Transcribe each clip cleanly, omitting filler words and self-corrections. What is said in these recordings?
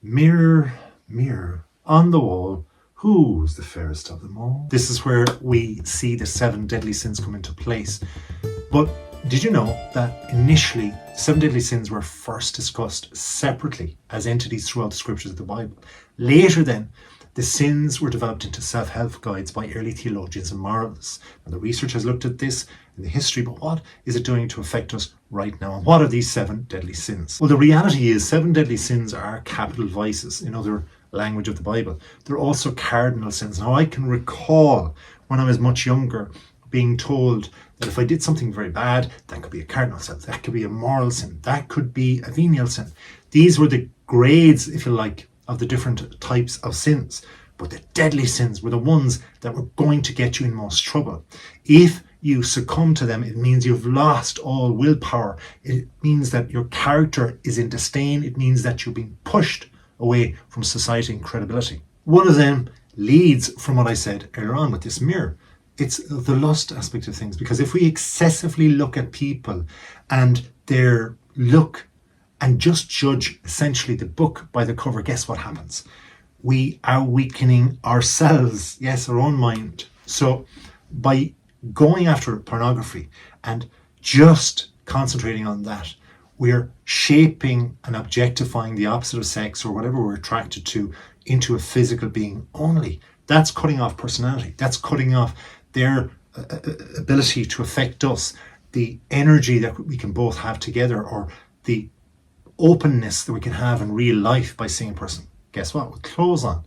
Mirror, mirror on the wall, who's the fairest of them all? This is where we see the 7 deadly sins come into place. But did you know that initially 7 deadly sins were first discussed separately as entities throughout the scriptures of the Bible? Later then, the sins were developed into self-help guides by early theologians and moralists. And the research has looked at this in the history, but what is it doing to affect us right now? And what are these 7 deadly sins? Well, the reality is 7 deadly sins are capital vices in other language of the Bible. They're also cardinal sins. Now, I can recall when I was much younger being told that if I did something very bad, that could be a cardinal sin, that could be a moral sin, that could be a venial sin. These were the grades, if you like, of the different types of sins. But the deadly sins were the ones that were going to get you in most trouble. If you succumb to them, it means you've lost all willpower. It means that your character is in disdain. It means that you're being pushed away from society and credibility. One of them leads from what I said earlier on with this mirror. It's the lust aspect of things, because if we excessively look at people and their look and just judge essentially the book by the cover, guess what happens? We are weakening ourselves, yes, our own mind. So by going after pornography and just concentrating on that, we're shaping and objectifying the opposite of sex or whatever we're attracted to into a physical being only. That's cutting off personality. That's cutting off their ability to affect us, the energy that we can both have together, or the openness that we can have in real life by seeing a person, guess what, with clothes on.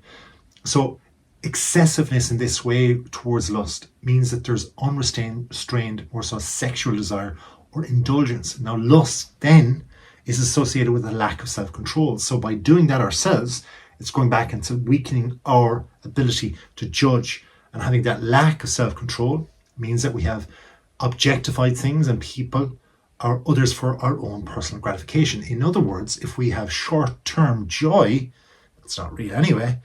So excessiveness in this way towards lust means that there's unrestrained or so sexual desire or indulgence. Now lust then is associated with a lack of self-control. So by doing that ourselves, it's going back into weakening our ability to judge, and having that lack of self-control means that we have objectified things and people or others for our own personal gratification. In other words, if we have short-term joy, it's not real anyway,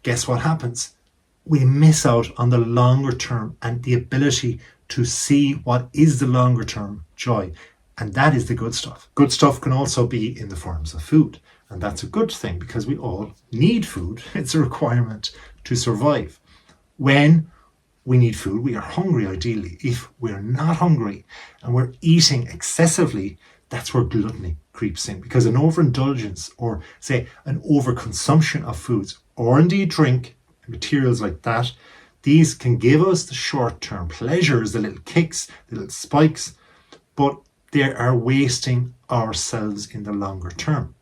guess what happens? We miss out on the longer term and the ability to see what is the longer term joy. And that is the good stuff. Good stuff can also be in the forms of food. And that's a good thing because we all need food. It's a requirement to survive. When we need food, we are hungry ideally. If we're not hungry and we're eating excessively, that's where gluttony creeps in, because an overindulgence, or say an overconsumption of foods, or indeed drink, materials like that, these can give us the short-term pleasures, the little kicks, the little spikes, but they are wasting ourselves in the longer term.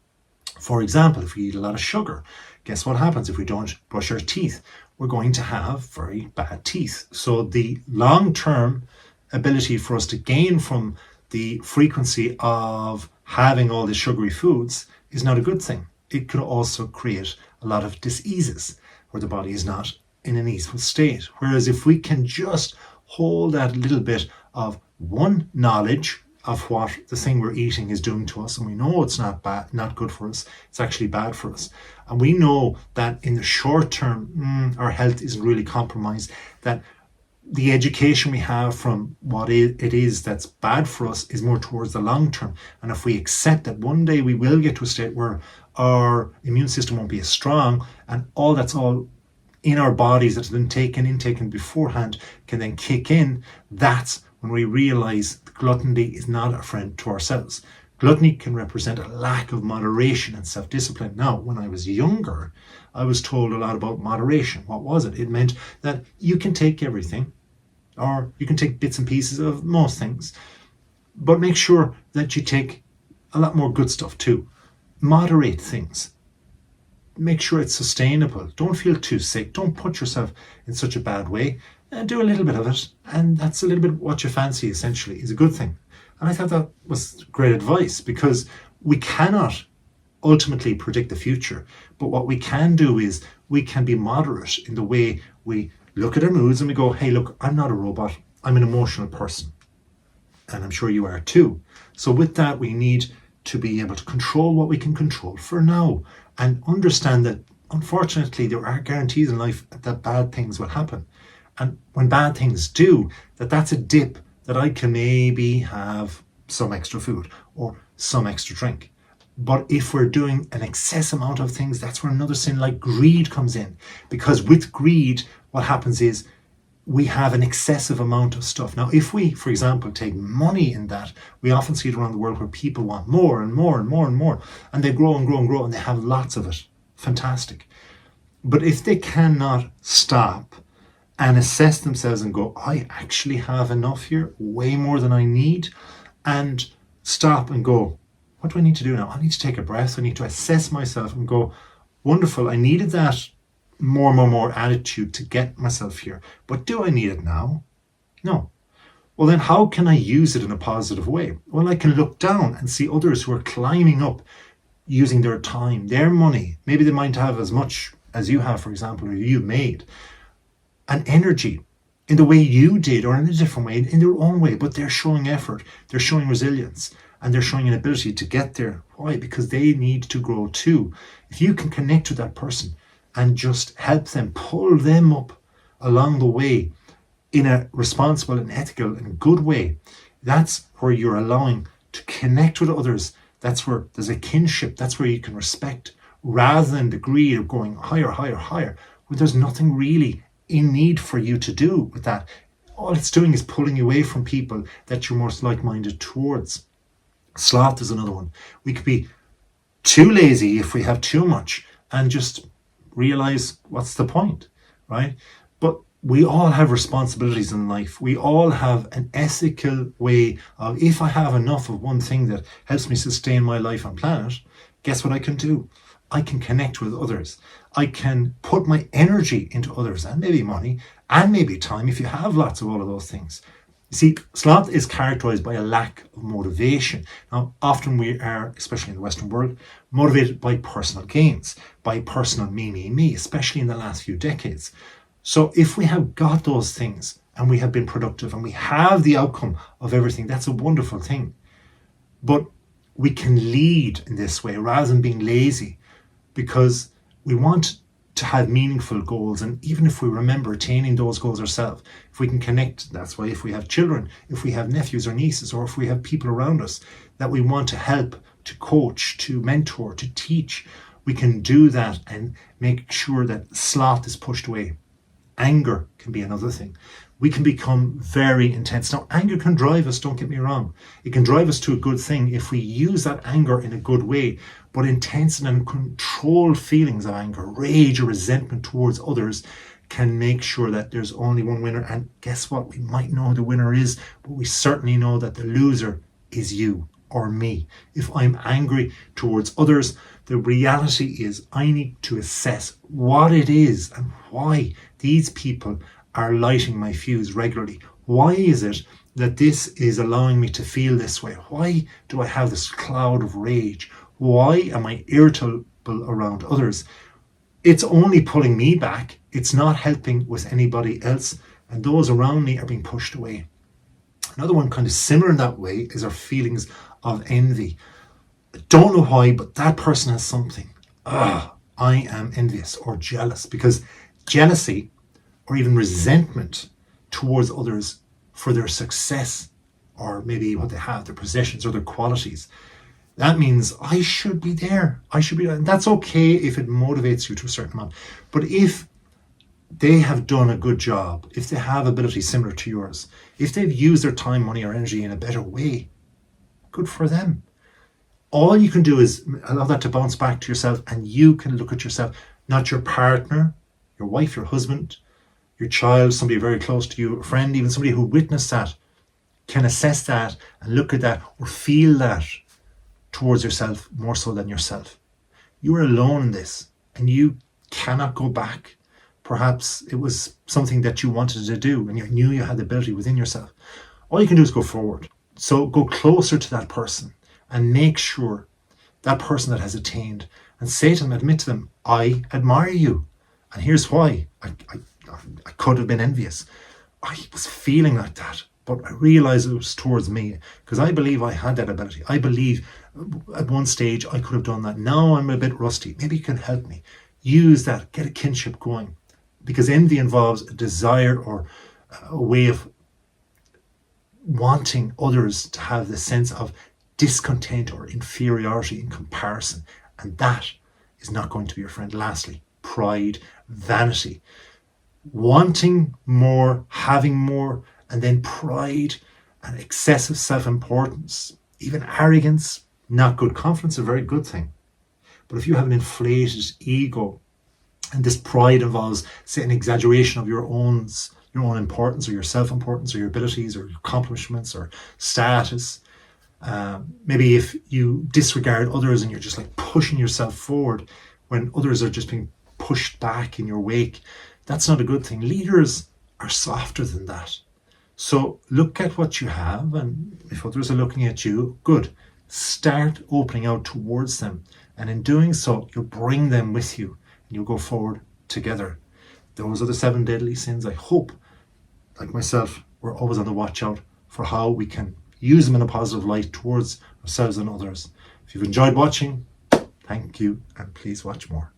For example, if we eat a lot of sugar, guess what happens if we don't brush our teeth? We're going to have very bad teeth. So the long-term ability for us to gain from the frequency of having all the sugary foods is not a good thing. It could also create a lot of diseases where the body is not in an easeful state. Whereas if we can just hold that little bit of one knowledge of what the thing we're eating is doing to us, and we know it's not bad, not good for us, it's actually bad for us, and we know that in the short term our health isn't really compromised, that the education we have from what it is that's bad for us is more towards the long term. And if we accept that one day we will get to a state where our immune system won't be as strong, and all that's all in our bodies that's been taken beforehand can then kick in, that's when we realize gluttony is not a friend to ourselves. Gluttony can represent a lack of moderation and self-discipline. Now, when I was younger, I was told a lot about moderation. What was it? It meant that you can take everything, or you can take bits and pieces of most things, but make sure that you take a lot more good stuff too. Moderate things. Make sure it's sustainable. Don't feel too sick. Don't put yourself in such a bad way. And do a little bit of it, and that's a little bit what you fancy, essentially, is a good thing. And I thought that was great advice, because we cannot ultimately predict the future, but what we can do is we can be moderate in the way we look at our moods and we go, hey, look, I'm not a robot, I'm an emotional person, and I'm sure you are too. So with that, we need to be able to control what we can control for now, and understand that unfortunately there are guarantees in life that bad things will happen. And when bad things do, that's a dip that I can maybe have some extra food or some extra drink. But if we're doing an excess amount of things, that's where another sin like greed comes in. Because with greed, what happens is we have an excessive amount of stuff. Now, if we, for example, take money in that, we often see it around the world where people want more and more and more and more, and they grow and grow and grow, and they have lots of it. Fantastic. But if they cannot stop and assess themselves and go, I actually have enough here, way more than I need, and stop and go, what do I need to do now? I need to take a breath. I need to assess myself and go, wonderful, I needed that more attitude to get myself here. But do I need it now? No. Well, then how can I use it in a positive way? Well, I can look down and see others who are climbing up using their time, their money. Maybe they might have as much as you have, for example, or you made, an energy in the way you did or in a different way, in their own way, but they're showing effort, they're showing resilience, and they're showing an ability to get there. Why? Because they need to grow too. If you can connect with that person and just help them, pull them up along the way in a responsible and ethical and good way, that's where you're allowing to connect with others. That's where there's a kinship. That's where you can respect, rather than the greed of going higher, higher, higher, where there's nothing really in need for you to do with that. All it's doing is pulling you away from people that you're most like-minded towards. Sloth is another one. We could be too lazy if we have too much and just realize what's the point, right? But we all have responsibilities in life. We all have an ethical way of, if I have enough of one thing that helps me sustain my life on planet, guess what I can do? I can connect with others. I can put my energy into others, and maybe money and maybe time if you have lots of all of those things. You see, sloth is characterized by a lack of motivation. Now, often we are, especially in the Western world, motivated by personal gains, by personal me, especially in the last few decades. So if we have got those things and we have been productive and we have the outcome of everything, that's a wonderful thing. But we can lead in this way rather than being lazy, because we want to have meaningful goals. And even if we remember attaining those goals ourselves, if we can connect, that's why if we have children, if we have nephews or nieces, or if we have people around us that we want to help, to coach, to mentor, to teach, we can do that and make sure that sloth is pushed away. Anger can be another thing. We can become very intense. Now, anger can drive us, don't get me wrong. It can drive us to a good thing if we use that anger in a good way. But intense and uncontrolled feelings of anger, rage or resentment towards others can make sure that there's only one winner. And guess what? We might know who the winner is, but we certainly know that the loser is you or me. If I'm angry towards others, the reality is I need to assess what it is and why these people are lighting my fuse regularly. Why is it that this is allowing me to feel this way? Why do I have this cloud of rage? Why am I irritable around others? It's only pulling me back. It's not helping with anybody else, and those around me are being pushed away. Another one kind of similar in that way is our feelings of envy. I don't know why, but that person has something. I am envious or jealous, because jealousy or even resentment towards others for their success, or maybe what they have, their possessions or their qualities, that means I should be there. I should be there. And that's okay if it motivates you to a certain amount. But if they have done a good job, if they have ability similar to yours, if they've used their time, money or energy in a better way, good for them. All you can do is allow that to bounce back to yourself, and you can look at yourself, not your partner, your wife, your husband, your child, somebody very close to you, a friend, even somebody who witnessed that, can assess that and look at that or feel that towards yourself more so than yourself. You are alone in this and you cannot go back. Perhaps it was something that you wanted to do and you knew you had the ability within yourself. All you can do is go forward. So go closer to that person and make sure that person that has attained, and say to them, admit to them, I admire you. And here's why. I could have been envious. I was feeling like that, but I realized it was towards me because I believe I had that ability. I believe at one stage I could have done that. Now I'm a bit rusty. Maybe you can help me. Use that, get a kinship going, because envy involves a desire or a way of wanting others to have the sense of discontent or inferiority in comparison. And that is not going to be your friend. Lastly, pride, vanity, wanting more, having more, and then pride and excessive self-importance, even arrogance, not good. Confidence, a very good thing. But if you have an inflated ego, and this pride involves, say, an exaggeration of your own importance or your self-importance or your abilities or your accomplishments or status. Maybe if you disregard others and you're just like pushing yourself forward when others are just being pushed back in your wake, that's not a good thing. Leaders are softer than that. So look at what you have, and if others are looking at you, good. Start opening out towards them. And in doing so, you'll bring them with you and you'll go forward together. Those are the 7 deadly sins. I hope, like myself, we're always on the watch out for how we can use them in a positive light towards ourselves and others. If you've enjoyed watching, thank you, and please watch more.